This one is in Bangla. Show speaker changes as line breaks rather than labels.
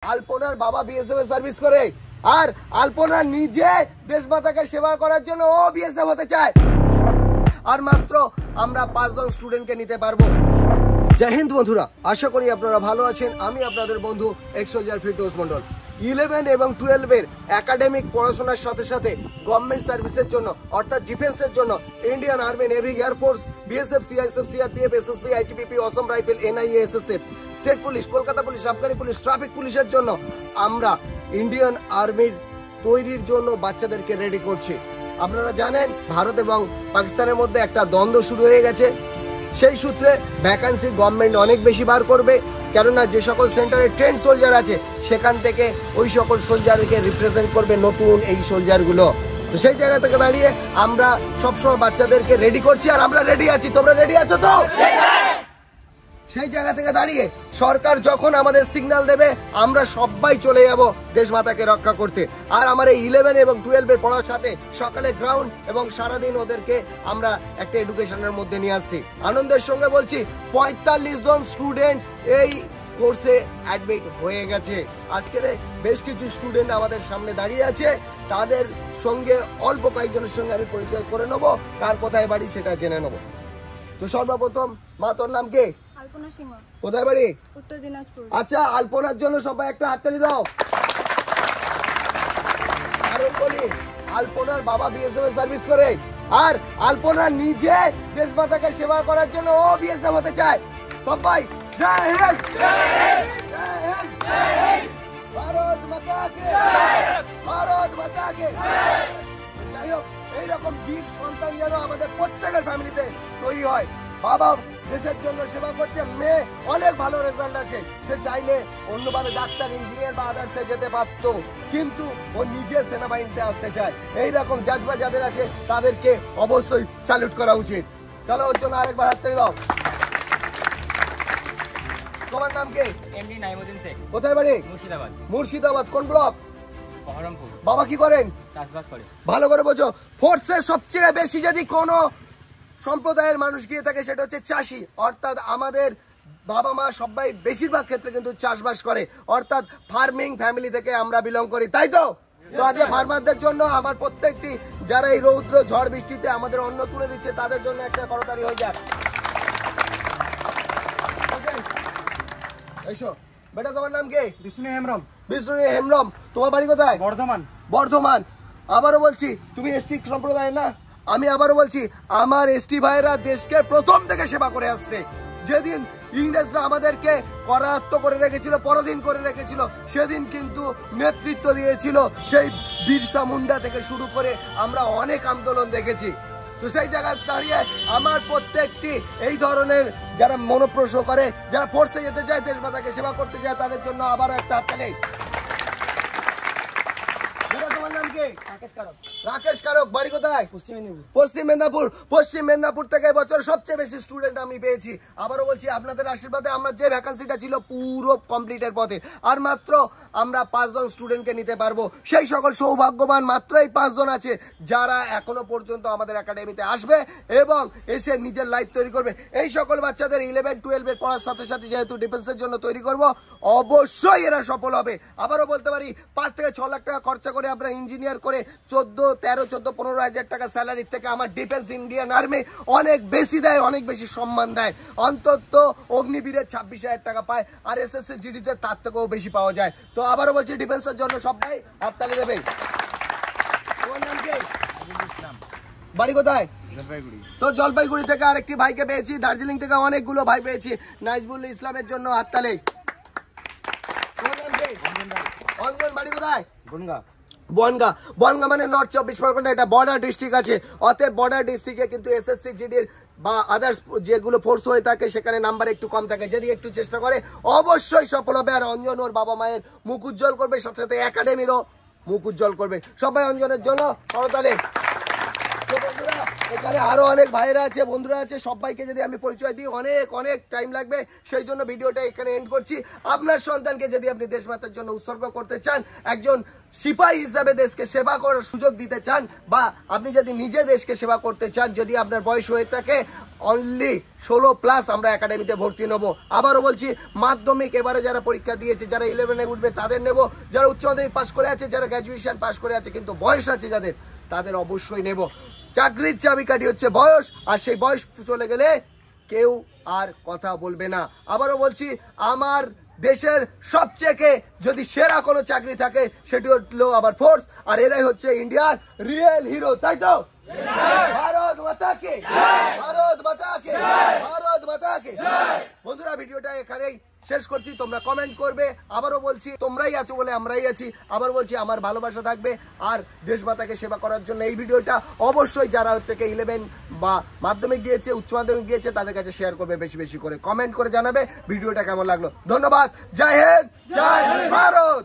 আলপনার বাবা বিএসএফ এ সার্ভিস করে আর আলপনা নিজে দেশমাতাকে সেবা করার জন্য ও বিএসএফ হতে চায়। আর মাত্র আমরা 5 জন স্টুডেন্টকে নিতে পারবো। জয় হিন্দ বন্ধুরা, আশা করি আপনারা ভালো আছেন। আমি আপনাদের বন্ধু এক্স সোলজার ফিরদৌস মন্ডল। 11 এবং 12 এর একাডেমিক পড়াশোনার সাথে সাথে গভর্নমেন্ট সার্ভিসের জন্য অর্থাৎ ডিফেন্সের জন্য Indian army, navy, air force, BSF, CISF, CRPF, SSB, ITBP, Assam rifle, NIA, SSF, state police, Kolkata police, আবগারি পুলিশ, ট্রাফিক পুলিশের জন্য আমরা ইন্ডিয়ান আর্মির তৈরির জন্য বাচ্চাদেরকে রেডি করছি। আপনারা জানেন ভারত এবং পাকিস্তানের মধ্যে একটা দ্বন্দ্ব শুরু হয়ে গেছে। সেই সূত্রে ভ্যাকান্সি গভর্নমেন্ট অনেক বেশি বার করবে, কেননা যে সকল সেন্টারে ট্রেন্ড সোলজার আছে সেখান থেকে ওই সকল সোলজারকে রিপ্রেজেন্ট করবে নতুন এই সোলজারগুলো। তো সেই জায়গা থেকে দাঁড়িয়ে আমরা সবসময় বাচ্চাদেরকে রেডি করছি আর আমরা রেডি আছি। তোমরা রেডি আছো তো? সেই জায়গা থেকে দাঁড়িয়ে সরকার যখন আমাদের সিগন্যাল দেবে আমরা সবাই চলে যাব দেশমাতাকে রক্ষা করতে। আর আমার এই 11 এবং 12 এর পড়ার সাথে সকালে গ্রাউন্ড এবং সারাদিন ওদেরকে আমরা একটা এডুকেশনের মধ্যে নিয়ে আসছি। আনন্দের সঙ্গে বলছি 45 জন স্টুডেন্ট এই কোর্সে অ্যাডমিট হয়ে গেছে। আজকের বেশ কিছু স্টুডেন্ট আমাদের সামনে দাঁড়িয়ে আছে, তাদের সঙ্গে অল্প কয়েকজনের সঙ্গে আমি পরিচয় করে নেব, কার কোথায় বাড়ি সেটা জেনে নেব। তো সর্বপ্রথম মা, তোর নাম কি?
আলপনা সিংহ।
কোথায় বাড়ি?
উত্তর দিনাজপুর।
আচ্ছা, আলপনার জন্য সবাই একটা হাততালি দাও। কারণ বলি, আলপনার বাবা বিএসএফ এ সার্ভিস করে আর আলপনা নিজে দেশমাতাকে সেবা করার জন্য ও বিএসএফ হতে চায়। সবাই জয় হিন্দ, জয় হিন্দ, জয় হিন্দ, জয় হিন্দ। ভারত মাতা কি জয়, ভারত মাতা কি জয়। যাই হোক, এইরকম বীর সন্তান যেন আমাদের প্রত্যেকের ফ্যামিলিতে তৈরি হয়। বাবা দেশের জন্য সেবা করছে, মেয়ে অনেক ভালো রেজাল্ট আছে, সে চাইলে অন্যভাবে ডাক্তার, ইঞ্জিনিয়ার বা আদার্সে যেতে পারত, কিন্তু ও নিজে সেনাবাহিনীতে আসতে চায়। এইরকম জাজবা যাদের আছে তাদেরকে অবশ্যই স্যালুট করা উচিত। চলো, ওর জন্য আরেকবার হাততালি দাও। তোমার নাম কি?
এমডি নাইমুদ্দিন শেখ।
কোথায় বাড়ি?
মুর্শিদাবাদ।
মুর্শিদাবাদ কোন ব্লক?
বহরমপুর।
বাবা কি করেন?
চাষবাস করে।
ভালো করে বোঝো, ফোর্সে সবচেয়ে বেশি যদি কোনো সম্প্রদায়ের মানুষ গিয়ে থাকে সেটা হচ্ছে চাষি। অর্থাৎ আমাদের বাবা মা সবাই বেশিরভাগ ক্ষেত্রে কিন্তু চাষবাস করে, অর্থাৎ ফার্মিং ফ্যামিলি থেকে আমরা বিলং করি, তাই তো? তো আজ ফার্মারদের জন্য আমার প্রত্যেকটি যারা এই রৌদ্র ঝড় বৃষ্টিতে আমাদের অন্ন তুলে দিচ্ছে তাদের জন্য একটা করতালি হয়ে যাক। এসো বেটা, তোমার নাম কি?
বিষ্ণু হেমব্রম।
বিষ্ণু হেমব্রম। তোমার বাড়ি কোথায়?
বর্ধমান।
বর্ধমান। আবারও বলছি, তুমি এসটি সম্প্রদায় না? আমি আবারও বলছি, আমার এসটি ভাইরা দেশকে প্রথম থেকে সেবা করে আসছে। যেদিন ইংরেজরা আমাদেরকে করায়ত্ত করে রেখেছিল, পরাধীন করে রেখেছিল, সেদিন কিন্তু নেতৃত্ব দিয়েছিল সেই বিরসা মুন্ডা থেকে শুরু করে আমরা অনেক আন্দোলন দেখেছি। তো সেই জায়গায় দাঁড়িয়ে আমার প্রত্যেকটি এই ধরনের যারা মনোপ্রশ করে, যারা ফোর্সে যেতে চায়, দেশমাতাকে সেবা করতে চায়, তাদের জন্য আবারও একটা হাততালি। তোমার নাম কি? রাকেশ কারক। বাড়ি কোথায়?
পশ্চিম মেদিনীপুর।
পশ্চিম মেদিনীপুর। পশ্চিম মেদিনীপুর থেকে এবছর সবচেয়ে বেশি স্টুডেন্ট আমি পেয়েছি। আবারও বলছি, আপনাদের আশীর্বাদে আমার যে ভ্যাকান্সিটা ছিল পুরো কমপ্লিটের পথে। আর মাত্র আমরা 5 জন স্টুডেন্টকে নিতে পারবো। সেই সকল সৌভাগ্যবান মাত্রই 5 জন আছে যারা এখনো পর্যন্ত আমাদের একাডেমিতে আসবে এবং এসে নিজের লাইফ তৈরি করবে। এই সকল বাচ্চাদের 11, 12 এর পড়ার সাথে সাথে যেহেতু ডিফেন্সের জন্য তৈরি করব, অবশ্যই এরা সফল হবে। আবারও বলতে পারি, 5 থেকে 6 লাখ টাকা খরচা করে আমরা ইঞ্জিনিয়ার করে 13-14 হাজার টাকা স্যালারির থেকে আমার ডিফেন্স ইন্ডিয়ান আর্মি অনেক বেশি দেয়, অনেক বেশি সম্মান দেয়। অন্তত অগ্নিবীরের 26,000 টাকা পায়, আর এসএসসি জিডিতে তার থেকেও বেশি পাওয়া যায়। তো আবারও বলছি, ডিফেন্সের জন্য সবাই হাততালি দেবে। তোমার নাম কি? বাড়ি কোথায়? তো জলপাইগুড়ি থেকে আরেকটি ভাইকে পেয়েছি, দার্জিলিং থেকে অনেকগুলো ভাই পেয়েছি। নাইজবুল ইসলামের জন্য হাততালি। তোমার নাম কি? অঞ্জন। বাড়ি কোথায়? বনগা। বনগা মানে নর্থ 24 পরগনা, এটা বর্ডার ডিস্ট্রিক্ট আছে। অতএব বর্ডার ডিস্ট্রিক্টে কিন্তু এসএসসি জিডির বা আদার্স যেগুলো ফোর্স হয়ে থাকে সেখানে নাম্বার একটু কম থাকে। যদি একটু চেষ্টা করে অবশ্যই সফল হবে। আর অঞ্জন ওর বাবা মায়ের মুখ উজ্জ্বল করবে, সাথে সাথে একাডেমিরও মুখ উজ্জ্বল করবে। সবাই অঞ্জনের জন্য করতালি। এখানে আরো অনেক ভাইরা আছে, বন্ধুরা আছে, সবাইকে যদি আমি পরিচয় দিই অনেক অনেক টাইম লাগবে, সেই জন্য ভিডিওটা এখানে এন্ড করছি। আপনার সন্তানকে যদি আপনি দেশমাতার জন্য উৎসর্গ করতে চান, একজন সিপাহী হিসাবে দেশকে সেবা করার সুযোগ দিতে চান, বা আপনি যদি নিজে দেশকে সেবা করতে চান, যদি আপনার বয়স হয়ে থাকে অনলি 16+ আমরা একাডেমিতে ভর্তি নেব। আবারও বলছি, মাধ্যমিক এবারে যারা পরীক্ষা দিয়েছে, যারা 11-এ উঠবে তাদের নেব, যারা উচ্চ মাধ্যমিক পাস করে আছে, যারা গ্র্যাজুয়েশন পাস করে আছে কিন্তু বয়স আছে যাদের, তাদের অবশ্যই নেব। চাকরির চাবিকাঠি হচ্ছে বয়স, আর সেই বয়স চলে গেলে কেউ আর কথা বলবে না। আবারও বলছি, আমার দেশের সবচেয়ে যদি সেরা কোনো চাকরি থাকে সেটি হলো আবার ফোর্স, আর এরাই হচ্ছে ইন্ডিয়ার রিয়েল হিরো, তাই তো? ভারত মাতা কে, ভারত মাতা কে, ভারত মাতা কে। বন্ধুরা, ভিডিওটা এখানেই শেষ করছি। তোমরা কমেন্ট করবে, আবারও বলছি তোমরাই আছো বলে আমরাই আছি। আবার বলছি, আমার ভালোবাসা থাকবে, আর দেশমাতাকে সেবা করার জন্য এই ভিডিওটা অবশ্যই যারা হচ্ছে 11 বা মাধ্যমিক দিয়েছে, উচ্চ মাধ্যমিক দিয়েছে, তাদের কাছে শেয়ার করবে, বেশি বেশি করে কমেন্ট করে জানাবে ভিডিওটা কেমন লাগলো। ধন্যবাদ। জয় হিন্দ, জয় ভারত।